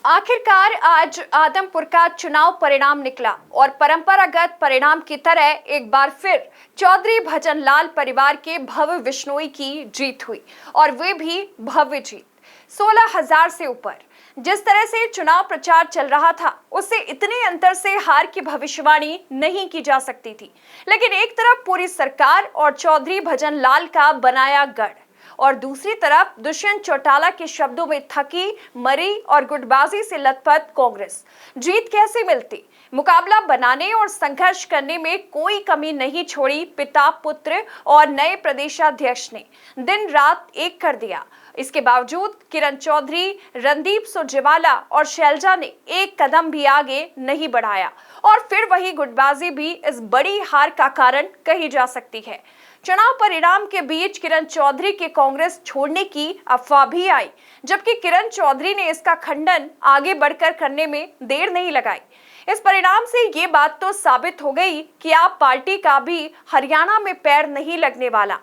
आखिरकार आज आदमपुर का चुनाव परिणाम निकला और परंपरागत परिणाम की तरह एक बार फिर चौधरी भजन लाल परिवार के भव्य विश्नोई की जीत हुई और वे भी भव्य जीत 16,000 से ऊपर। जिस तरह से चुनाव प्रचार चल रहा था उससे इतने अंतर से हार की भविष्यवाणी नहीं की जा सकती थी, लेकिन एक तरफ पूरी सरकार और चौधरी भजन लाल का बनाया गढ़ और दूसरी तरफ दुष्यंत चौटाला के शब्दों में थकी, मरी और गुटबाजी से लथपथ कांग्रेस। जीत कैसे मिलती? मुकाबला बनाने और संघर्ष करने में कोई कमी नहीं छोड़ी पिता, पुत्र और नए प्रदेशाध्यक्ष ने दिन रात एक कर दिया। इसके बावजूद किरण चौधरी, रणदीप सुरजेवाला और शैलजा ने एक कदम भी आगे नहीं बढ़ाया और फिर वही गुटबाजी भी इस बड़ी हार का कारण कही जा सकती है। चुनाव परिणाम के बीच किरण चौधरी के कांग्रेस छोड़ने की अफवाह भी आई, जबकि किरण चौधरी ने इसका खंडन आगे बढ़कर करने में देर नहीं लगाई। इस परिणाम से ये बात तो साबित हो गई कि आप पार्टी का भी हरियाणा में पैर नहीं लगने वाला।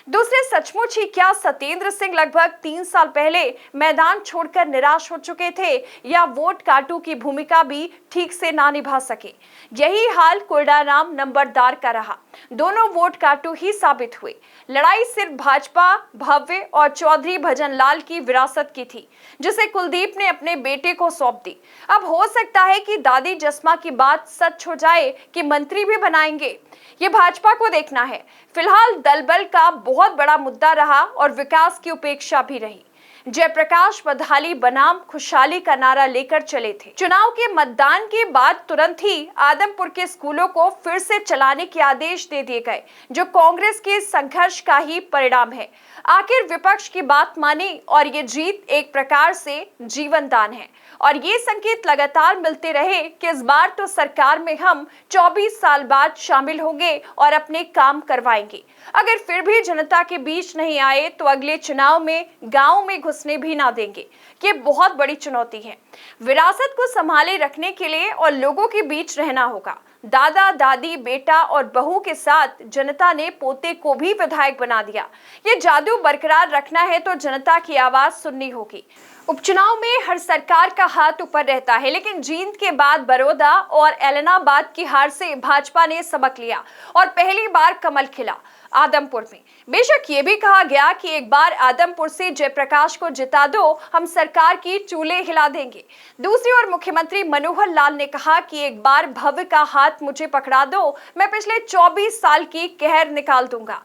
दूसरे सचमुच ही क्या सत्येंद्र सिंह लगभग 3 साल पहले मैदान छोड़कर निराश हो चुके थे या वोट काटू की भूमिका भी ठीक से ना निभा सके? यही हाल कुलडाराम नंबरदार का रहा। दोनों वोट काटू ही साबित हुए। लड़ाई सिर्फ भाजपा, भव्य और चौधरी भजन लाल की विरासत की थी, जिसे कुलदीप ने अपने बेटे को सौंप दी। अब हो सकता है कि दादी जस्मा की बात सच हो जाए कि मंत्री भी बनाएंगे। ये भाजपा को देखना है। फिलहाल दल बल का बहुत बड़ा मुद्दा रहा और विकास की उपेक्षा भी रही। जयप्रकाश बधाली बनाम खुशहाली का नारा लेकर चले थे। चुनाव के मतदान के बाद तुरंत ही आदमपुर के स्कूलों को फिर से चलाने के आदेश दे दिए गए, जो कांग्रेस के संघर्ष का ही परिणाम है। आखिर विपक्ष की बात मानी और ये जीत एक प्रकार से जीवन दान है और ये संकेत लगातार मिलते रहे कि इस बार तो सरकार में हम 24 साल बाद शामिल होंगे और अपने काम करवाएंगे। अगर फिर भी जनता के बीच नहीं आए तो अगले चुनाव में गांव में घुसने भी ना देंगे। ये बहुत बड़ी चुनौती है। विरासत को संभाले रखने के लिए और लोगों के बीच रहना होगा। दादा, दादी, बेटा और बहू के साथ जनता ने पोते को भी विधायक बना दिया। ये जादू बरकरार रखना है तो जनता की आवाज सुननी होगी। उपचुनाव में हर सरकार का हाथ ऊपर रहता है, लेकिन जीत के बाद बड़ौदा और एलनाबाद की हार से भाजपा ने सबक लिया और पहली बार कमल खिला आदमपुर में। बेशक ये भी कहा गया कि एक बार आदमपुर से जयप्रकाश को जिता दो, हम सरकार की चूल्हे हिला देंगे। दूसरी ओर मुख्यमंत्री मनोहर लाल ने कहा कि एक बार भव्य का हाथ मुझे पकड़ा दो, मैं पिछले 24 साल की कहर निकाल दूंगा।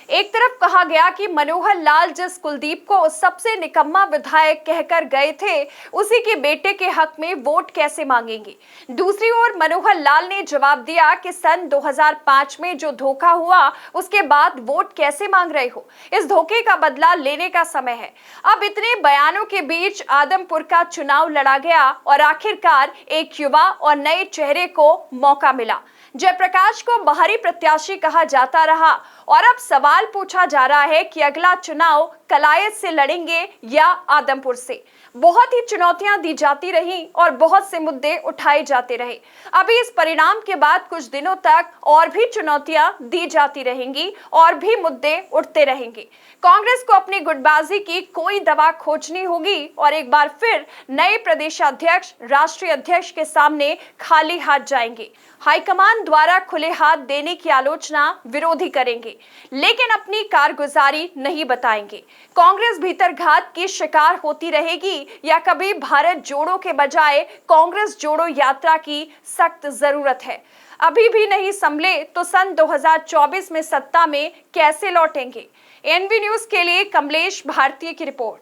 एक तरफ कहा गया कि मनोहर लाल जिस कुलदीप को सबसे निकम्मा विधायक कहकर गए थे, उसी के बेटे के हक में वोट कैसे मांगेंगे। दूसरी ओर मनोहर लाल ने जवाब दिया कि सन 2005 में जो धोखा हुआ उसके बाद वोट कैसे मांग रहे हो। इस धोखे का बदला लेने का समय है। अब इतने बयानों के बीच आदमपुर का चुनाव लड़ा गया और आखिरकार एक युवा और नए चेहरे को मौका मिला। जयप्रकाश को बाहरी प्रत्याशी कहा जाता रहा और अब सवाल पूछा जा रहा है कि अगला चुनाव कलायत से लड़ेंगे या आदमपुर से। बहुत ही चुनौतियां दी जाती रही और बहुत से मुद्दे उठाए जाते रहे। अभी इस परिणाम के बाद कुछ दिनों तक और भी चुनौतियां दी जाती रहेंगी और भी मुद्दे उठते रहेंगे। कांग्रेस को अपनी गुटबाजी की कोई दवा खोजनी होगी और एक बार फिर नए प्रदेशाध्यक्ष राष्ट्रीय अध्यक्ष के सामने खाली हाथ जाएंगे। हाईकमान द्वारा खुले हाथ देने की आलोचना विरोधी करेंगे, लेकिन अपनी कारगुजारी नहीं बताएंगे। कांग्रेस भीतरघात की शिकार होती रहेगी या कभी भारत जोड़ो के बजाय कांग्रेस जोड़ो यात्रा की सख्त जरूरत है। अभी भी नहीं संभले तो सन 2024 में सत्ता में कैसे लौटेंगे? एनवी न्यूज के लिए कमलेश भारती की रिपोर्ट।